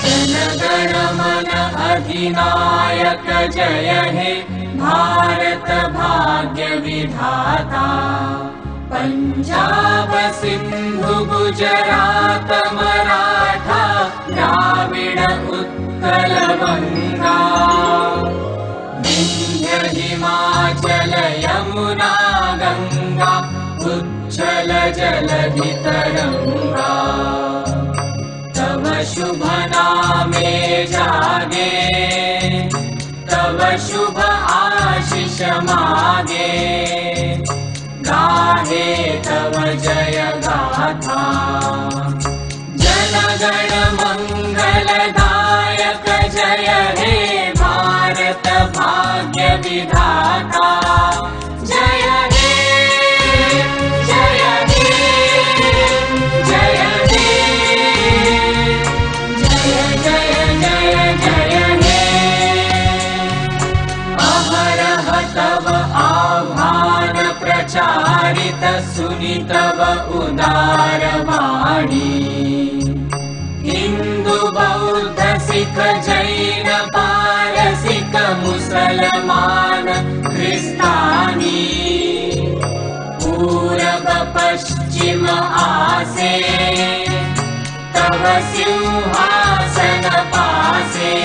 जनगण मन अधिनायक जय हे भारत भाग्य विधाता। पंजाब सिंधु गुजरात मराठा द्राविड उत्कल बंगा। विंध्य हिमाचल यमुना गंगा उच्छल जलधि तरंगा। तव शुभ नामे जागे तव शुभ आशीष मागे। गाहे तव जय गाथा जनगण मंगलदायक जय हे भारत भाग्य विधाता। जय हे जय हे जय हे जय जय जय जय हे। अहरह तव आह्वान प्रचारित सुनि तव उदार वाणी। हिंदू बौद्ध सिख जैन पारसिक मुसलमान क्रिस्तानी। पूरब पश्चिम आसे तव सिंहासन पासे।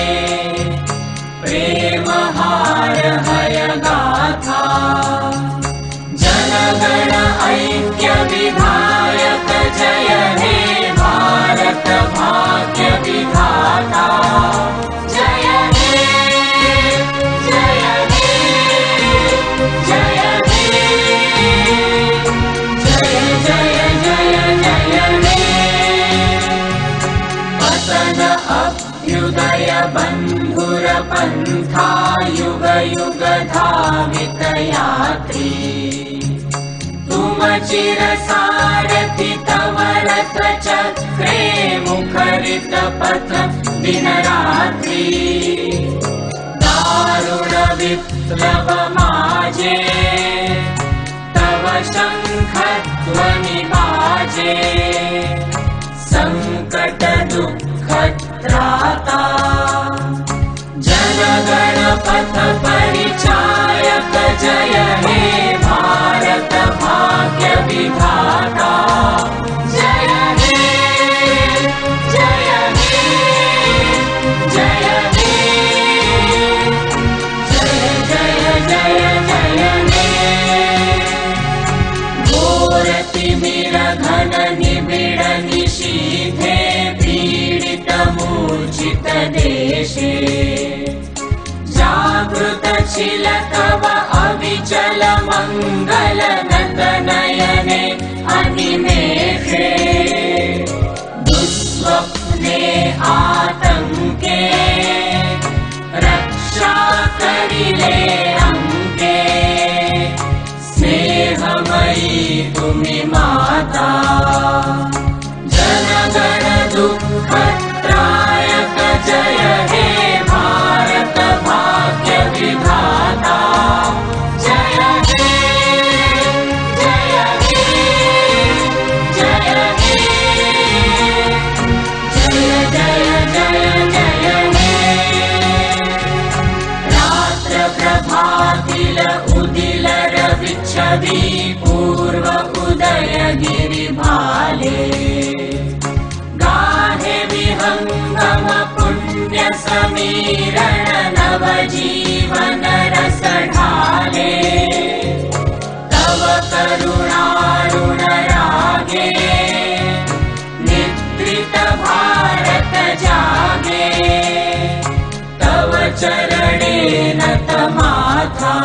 प्रेम हार हय गाथा जनगण ऐक्य विधायक जय हे भारत भाग्य विधाता। जय हे जय हे जय हे जय जय जय जय हे। पतन अभ्युदय बंधुर पंथा युग युग धावित यात्री। तुम चिर सारथि तव रथ चक्रे मुखरित पथ दिन रात्रि। दारुण विप्लव माजे तव शंख ध्वनि बाजे। संकट दुःख त्राता जनगण पथ परिचायक जय हे भारत भाग्य विधाता। जय हे जय हे जय हे जय जय जय जय हे। घोर तिमिर घन निबिड़ निशीथे पीडित मूर्छित देशे। जागृत छिल तव अविचल मंगल नत नयने अनिमेषे। दुस्वप्ने आतंके रक्षा करिले अंके। स्नेहमयी तुमि माता जनगण दुःख त्रायक जय हे भारत भाग्य विधाता। जय हे जय हे जय हे जय जय जय जय हे। रात्र प्रभातिल उदिल रविच्छवि पूर्व उदय गिरि भाले। गाहे विहंगम पुण्य समीरण नव जीवन रस ढाले। तव करुणारुण रागे निद्रित भारत जागे। तव चरणे नत माथा